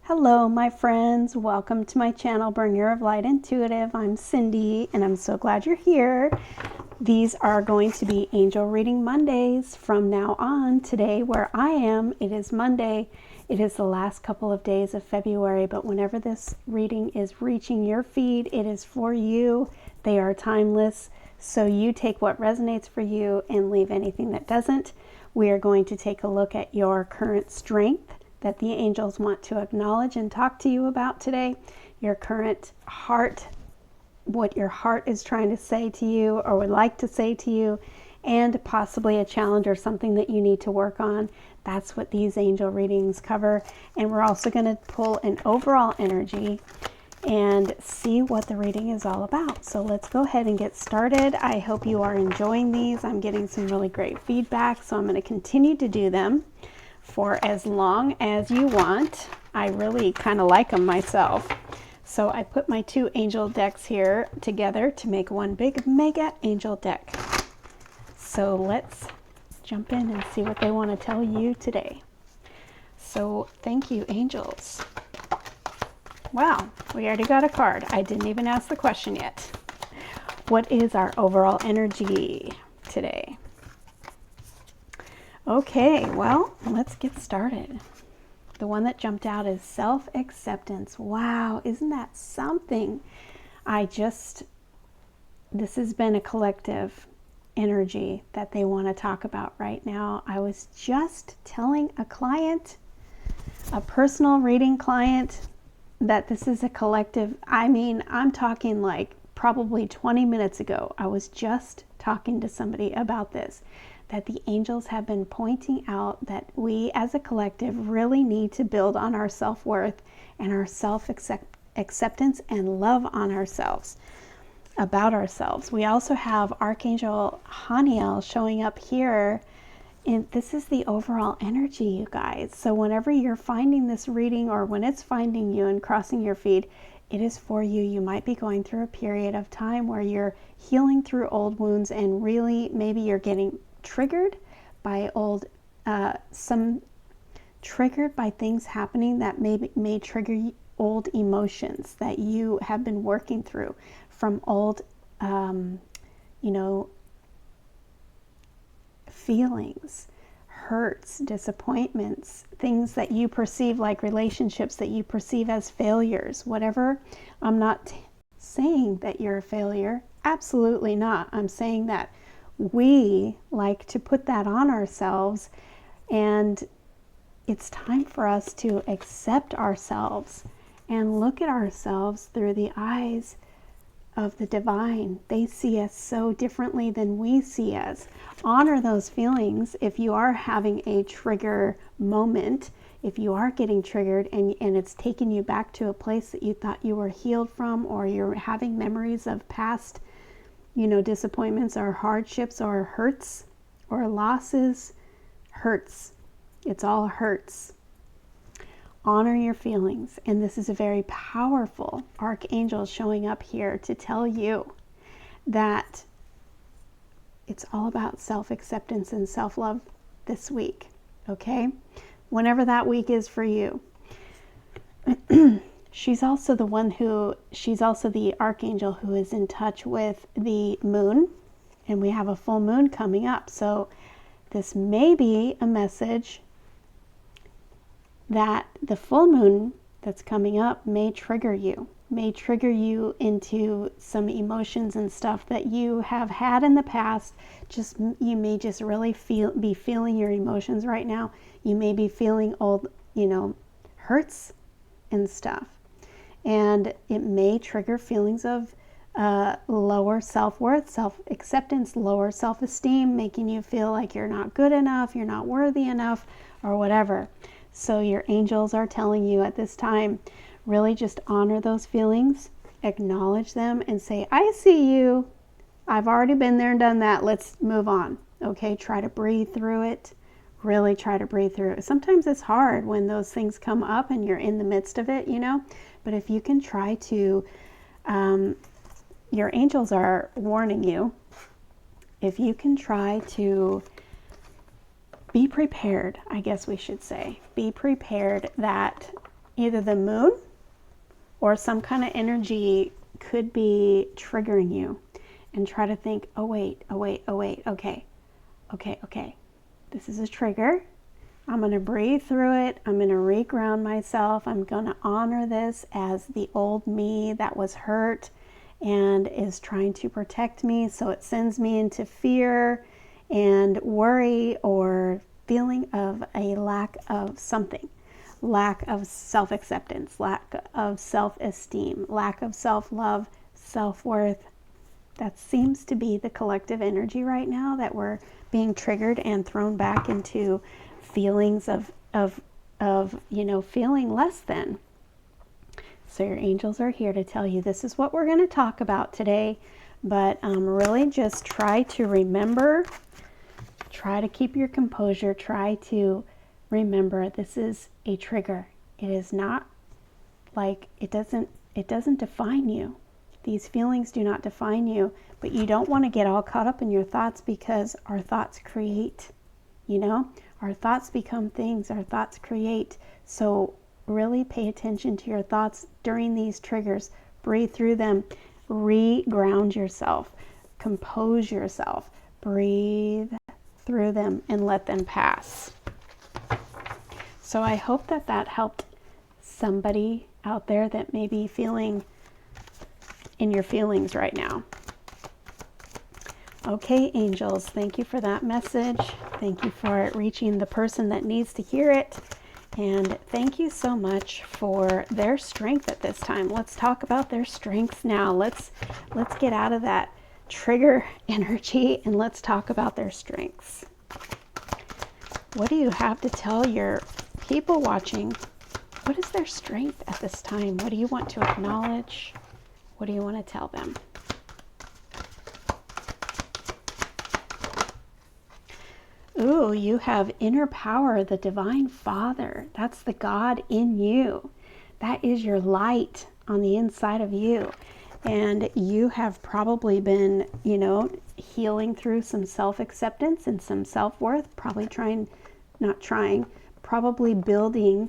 Hello, my friends. Welcome to my channel, Bringer of Light Intuitive. I'm Cindy, and I'm so glad you're here. These are going to be Angel Reading Mondays from now on. Today, where I am, it is Monday. It is the last couple of days of February, but whenever this reading is reaching your feed, it is for you. They are timeless, so you take what resonates for you and leave anything that doesn't. We are going to take a look at your current strength that the angels want to acknowledge and talk to you about today, your current heart, what your heart is trying to say to you or would like to say to you, and possibly a challenge or something that you need to work on. That's what these angel readings cover. And we're also going to pull an overall energy and see what the reading is all about. So let's go ahead and get started. I hope you are enjoying these. I'm getting some really great feedback, so I'm going to continue to do them for as long as you want. I really kind of like them myself. So I put my two angel decks here together to make one big mega angel deck. So let's jump in and see what they want to tell you today. So thank you, angels. Wow, we already got a card. I didn't even ask the question yet. What is our overall energy today? Okay, well, let's get started. The one that jumped out is self-acceptance. Wow, isn't that something? This has been a collective energy that they want to talk about right now. I was just telling a client, a personal reading client, that this is a collective. I mean, I'm talking like probably 20 minutes ago. I was just talking to somebody about this, that the angels have been pointing out that we as a collective really need to build on our self-worth and our self-acceptance and love on ourselves, about ourselves. We also have Archangel Haniel showing up here, and this is the overall energy, you guys. So whenever you're finding this reading, or when it's finding you and crossing your feed, it is for you. You might be going through a period of time where you're healing through old wounds, and really maybe you're getting triggered by triggered by things happening that may trigger old emotions that you have been working through from old feelings, hurts, disappointments, things that you perceive, like relationships that you perceive as failures, whatever. I'm not saying that you're a failure, absolutely not. I'm saying that we like to put that on ourselves, and it's time for us to accept ourselves and look at ourselves through the eyes of the divine. They see us so differently than we see us. Honor those feelings. If you are having a trigger moment, if you are getting triggered and it's taking you back to a place that you thought you were healed from, or you're having memories of past disappointments or hardships or hurts or losses, hurts. It's all hurts. Honor your feelings. And this is a very powerful archangel showing up here to tell you that it's all about self-acceptance and self-love this week. Okay? Whenever that week is for you. She's also the archangel who is in touch with the moon, and we have a full moon coming up. So this may be a message that the full moon that's coming up may trigger you into some emotions and stuff that you have had in the past. You may just really be feeling your emotions right now. You may be feeling old, hurts and stuff. And it may trigger feelings of lower self-worth, self-acceptance, lower self-esteem, making you feel like you're not good enough, you're not worthy enough, or whatever. So your angels are telling you at this time, really just honor those feelings, acknowledge them, and say, I see you. I've already been there and done that. Let's move on. Okay, try to breathe through it. Really try to breathe through it. Sometimes it's hard when those things come up and you're in the midst of it, But if you can try to, your angels are warning you, if you can try to be prepared, I guess we should say, be prepared that either the moon or some kind of energy could be triggering you, and try to think, oh wait, okay, this is a trigger. I'm going to breathe through it. I'm going to reground myself. I'm going to honor this as the old me that was hurt and is trying to protect me. So it sends me into fear and worry or feeling of a lack of something, lack of self-acceptance, lack of self-esteem, lack of self-love, self-worth. That seems to be the collective energy right now, that we're being triggered and thrown back into feelings of feeling less than. So your angels are here to tell you this is what we're going to talk about today. But really just try to remember, try to keep your composure, try to remember this is a trigger. It is not like, it doesn't define you. These feelings do not define you, but you don't want to get all caught up in your thoughts, because our thoughts create, our thoughts become things, our thoughts create. So really pay attention to your thoughts during these triggers. Breathe through them, re-ground yourself, compose yourself, breathe through them and let them pass. So I hope that helped somebody out there that may be feeling in your feelings right now. Okay, angels, thank you for that message. Thank you for reaching the person that needs to hear it. And thank you so much for their strength at this time. Let's talk about their strengths now. Let's get out of that trigger energy and let's talk about their strengths. What do you have to tell your people watching? What is their strength at this time? What do you want to acknowledge? What do you want to tell them? Ooh, you have inner power, the divine Father. That's the God in you. That is your light on the inside of you. And you have probably been, healing through some self-acceptance and some self-worth, probably probably building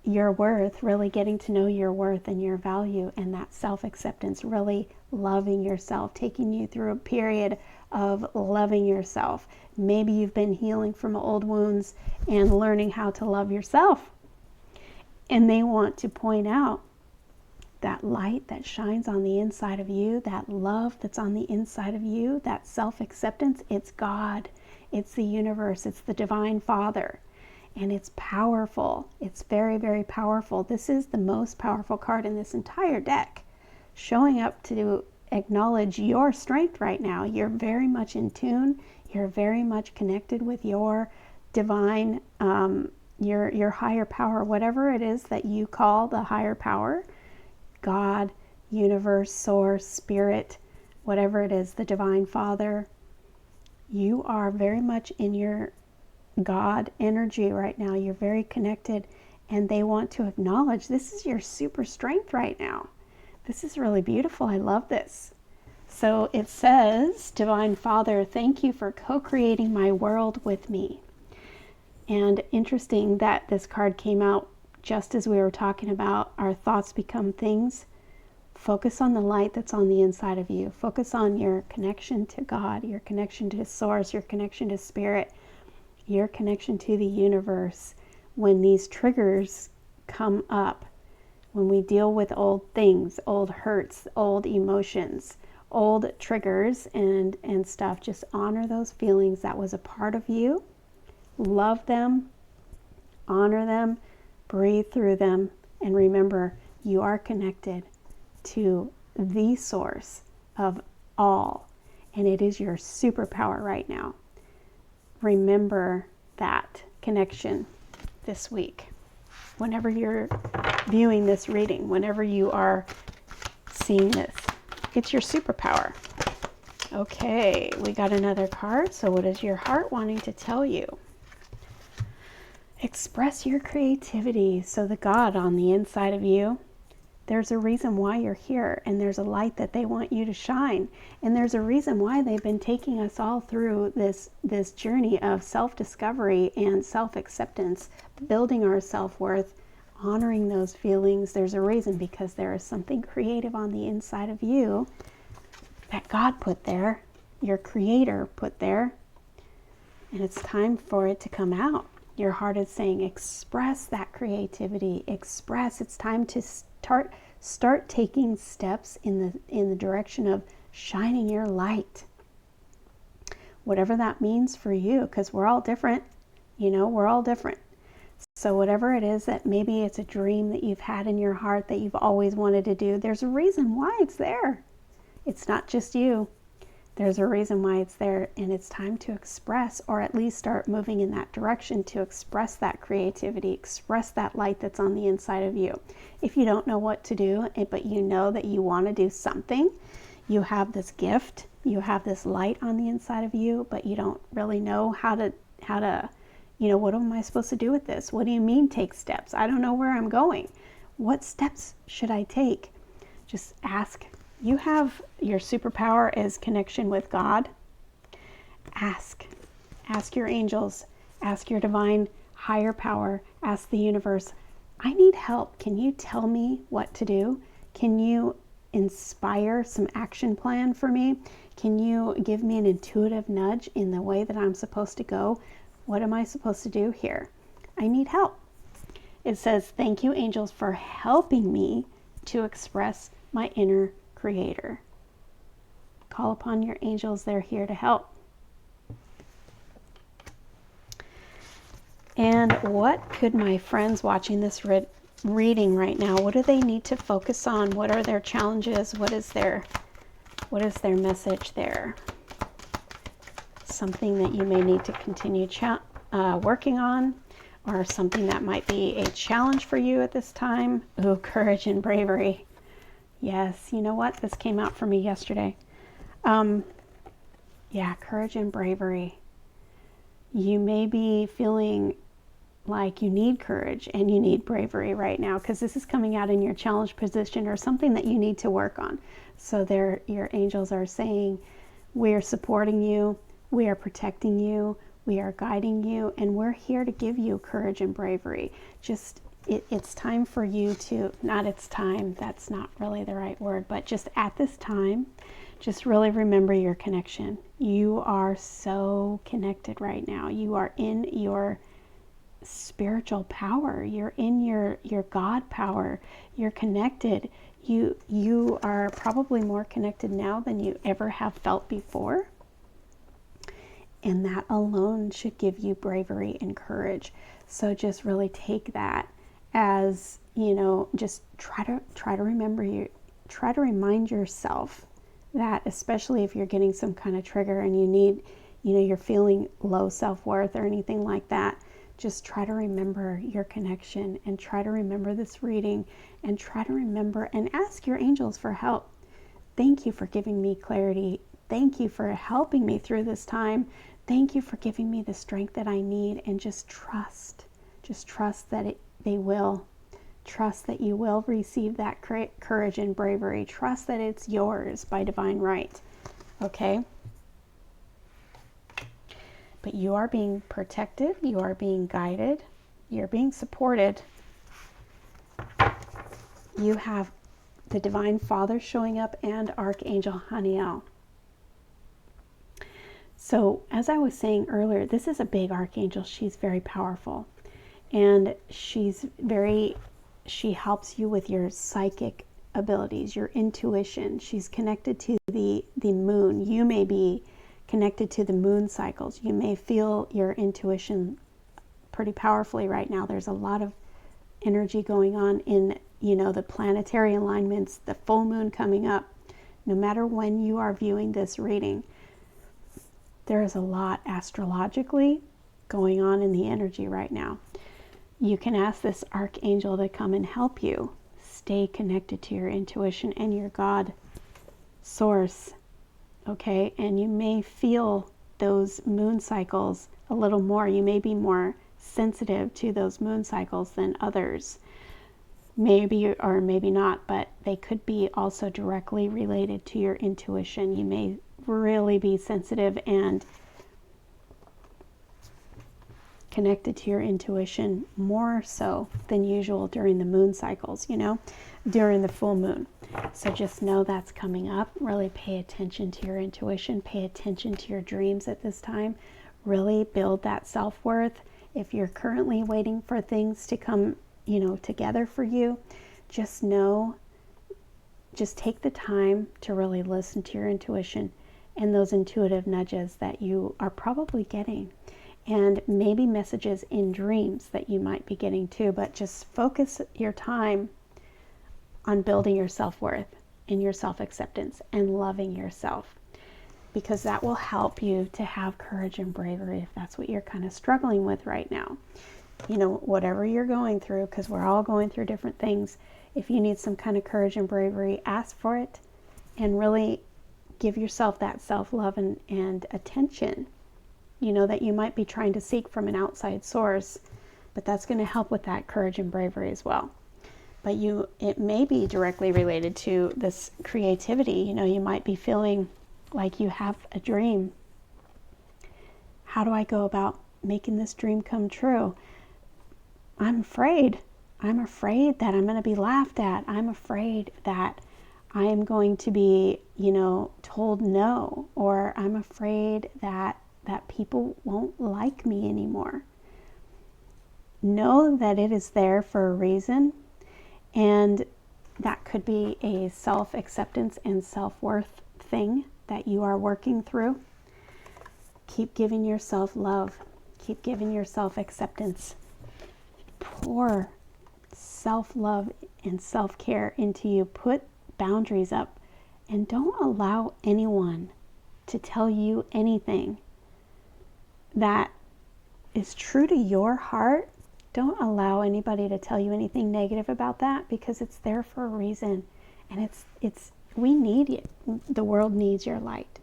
your worth, really getting to know your worth and your value and that self-acceptance, really loving yourself, taking you through a period of loving yourself. Maybe you've been healing from old wounds and learning how to love yourself. And they want to point out that light that shines on the inside of you, that love that's on the inside of you, that self-acceptance. It's God, it's the universe, it's the divine Father. And it's powerful. It's very, very powerful. This is the most powerful card in this entire deck, showing up to acknowledge your strength right now. You're very much in tune. You're very much connected with your divine, your higher power, whatever it is that you call the higher power, God, universe, source, spirit, whatever it is, the divine Father. You are very much in your God energy right now. You're very connected, and they want to acknowledge this is your super strength right now. This is really beautiful. I love this. So it says, Divine Father, thank you for co-creating my world with me. And interesting that this card came out just as we were talking about our thoughts become things. Focus on the light that's on the inside of you. Focus on your connection to God, your connection to source, your connection to spirit, your connection to the universe. When these triggers come up, when we deal with old things, old hurts, old emotions, old triggers and stuff, just honor those feelings. That was a part of you. Love them, honor them, breathe through them, and remember you are connected to the source of all, and it is your superpower right now. Remember that connection this week. Whenever you're viewing this reading, whenever you are seeing this, it's your superpower. Okay, we got another card. So what is your heart wanting to tell you? Express your creativity. So the God on the inside of you, there's a reason why you're here, and there's a light that they want you to shine. And there's a reason why they've been taking us all through this journey of self-discovery and self-acceptance, building our self-worth, honoring those feelings. There's a reason, because there is something creative on the inside of you that God put there, your Creator put there, and it's time for it to come out. Your heart is saying, express that creativity, express. It's time to start taking steps in the direction of shining your light. Whatever that means for you, because we're all different, we're all different. So whatever it is, that maybe it's a dream that you've had in your heart that you've always wanted to do, there's a reason why it's there. It's not just you. There's a reason why it's there, and it's time to express, or at least start moving in that direction to express that creativity, express that light that's on the inside of you. If you don't know what to do, but you know that you want to do something, you have this gift, you have this light on the inside of you, but you don't really know how to, what am I supposed to do with this? What do you mean take steps? I don't know where I'm going. What steps should I take? Just ask. You have your superpower is connection with God. Ask your angels, ask your divine higher power, ask the universe, I need help. Can you tell me what to do? Can you inspire some action plan for me? Can you give me an intuitive nudge in the way that I'm supposed to go? What am I supposed to do here? I need help. It says, thank you, angels, for helping me to express my inner Creator. Call upon your angels. They're here to help. And what could my friends watching this reading right now, what do they need to focus on? What are their challenges? What is their message there? Something that you may need to continue working on, or something that might be a challenge for you at this time. Ooh, courage and bravery. Yes, you know what? This came out for me yesterday. Yeah, courage and bravery. You may be feeling like you need courage and you need bravery right now, because this is coming out in your challenge position, or something that you need to work on. So your angels are saying, we are supporting you, we are protecting you, we are guiding you, and we're here to give you courage and bravery. Just it's time for you to, that's not really the right word, but just at this time, just really remember your connection. You are so connected right now. You are in your spiritual power. You're in your God power. You're connected. You are probably more connected now than you ever have felt before. And that alone should give you bravery and courage. So just really take that as, just try to remind yourself that, especially if you're getting some kind of trigger and you need, you're feeling low self-worth or anything like that, just try to remember your connection, and try to remember this reading, and try to remember and ask your angels for help. Thank you for giving me clarity. Thank you for helping me through this time. Thank you for giving me the strength that I need, and just trust that they will. Trust that you will receive that courage and bravery. Trust that it's yours by divine right. Okay? But you are being protected. You are being guided. You're being supported. You have the Divine Father showing up, and Archangel Haniel. So, as I was saying earlier, this is a big archangel. She's very powerful. And she helps you with your psychic abilities, your intuition. She's connected to the moon. You may be connected to the moon cycles. You may feel your intuition pretty powerfully right now. There's a lot of energy going on in, the planetary alignments, the full moon coming up. No matter when you are viewing this reading, there is a lot astrologically going on in the energy right now. You can ask this archangel to come and help you stay connected to your intuition and your God source. Okay, and you may feel those moon cycles a little more. You may be more sensitive to those moon cycles than others. Maybe or maybe not, but they could be also directly related to your intuition. You may really be sensitive and connected to your intuition more so than usual during the moon cycles, during the full moon. So just know that's coming up. Really pay attention to your intuition. Pay attention to your dreams at this time. Really build that self-worth. If you're currently waiting for things to come, together for you, just know, just take the time to really listen to your intuition and those intuitive nudges that you are probably getting, and maybe messages in dreams that you might be getting too. But just focus your time on building your self-worth and your self-acceptance and loving yourself, because that will help you to have courage and bravery if that's what you're kind of struggling with right now. Whatever you're going through, because we're all going through different things. If you need some kind of courage and bravery, ask for it and really give yourself that self-love and attention, that you might be trying to seek from an outside source, but that's going to help with that courage and bravery as well. But it may be directly related to this creativity. You might be feeling like you have a dream. How do I go about making this dream come true? I'm afraid. I'm afraid that I'm going to be laughed at. I'm afraid that I am going to be, told no, or I'm afraid that people won't like me anymore. Know that it is there for a reason, and that could be a self-acceptance and self-worth thing that you are working through. Keep giving yourself love. Keep giving yourself acceptance. Pour self-love and self-care into you. Put boundaries up, and don't allow anyone to tell you anything that is true to your heart. Don't allow anybody to tell you anything negative about that, because it's there for a reason. And we need it. The world needs your light.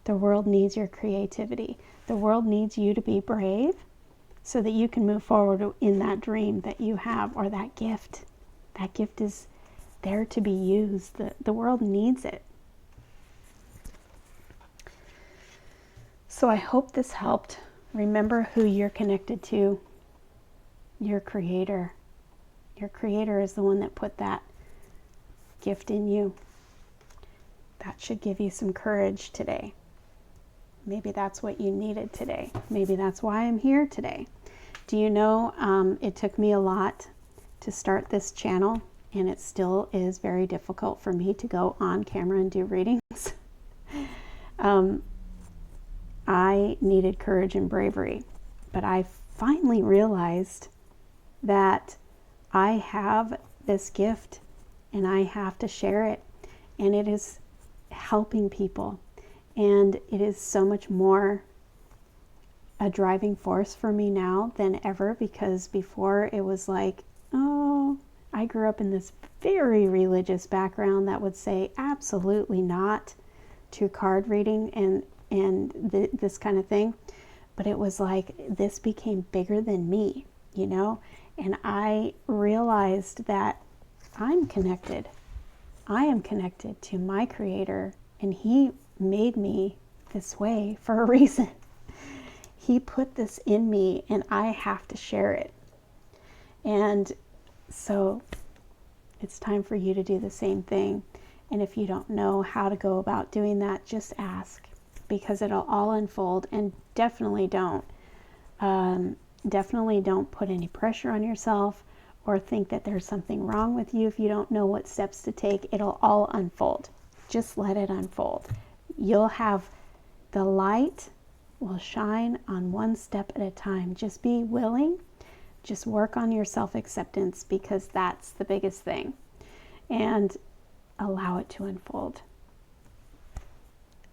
The world needs your creativity. The world needs you to be brave so that you can move forward in that dream that you have, or that gift. That gift is there to be used. The world needs it. So I hope this helped. Remember who you're connected to. Your Creator. Your Creator is the one that put that gift in you. That should give you some courage today. Maybe that's what you needed today. Maybe that's why I'm here today. Do you know, it took me a lot to start this channel, and it still is very difficult for me to go on camera and do readings. I needed courage and bravery, but I finally realized that I have this gift and I have to share it, and it is helping people, and it is so much more a driving force for me now than ever, because before it was like, oh, I grew up in this very religious background that would say absolutely not to card reading and this kind of thing. But it was like this became bigger than me, and I realized that I'm connected. I am connected to my Creator, and He made me this way for a reason. He put this in me, and I have to share it. And so it's time for you to do the same thing. And if you don't know how to go about doing that, just ask, because it'll all unfold. And definitely don't put any pressure on yourself or think that there's something wrong with you if you don't know what steps to take. It'll all unfold. Just let it unfold. You'll have the light will shine on one step at a time. Just be willing. Just work on your self-acceptance, because that's the biggest thing. And allow it to unfold.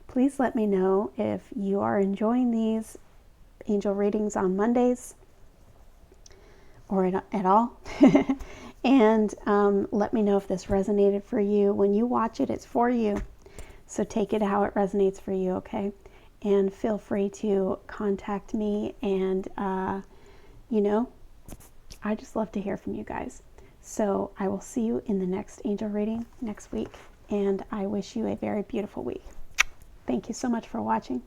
Please let me know if you are enjoying these angel readings on Mondays or at all. And let me know if this resonated for you. When you watch it, it's for you. So take it how it resonates for you, okay? And feel free to contact me. And, I just love to hear from you guys. So I will see you in the next angel reading next week. And I wish you a very beautiful week. Thank you so much for watching.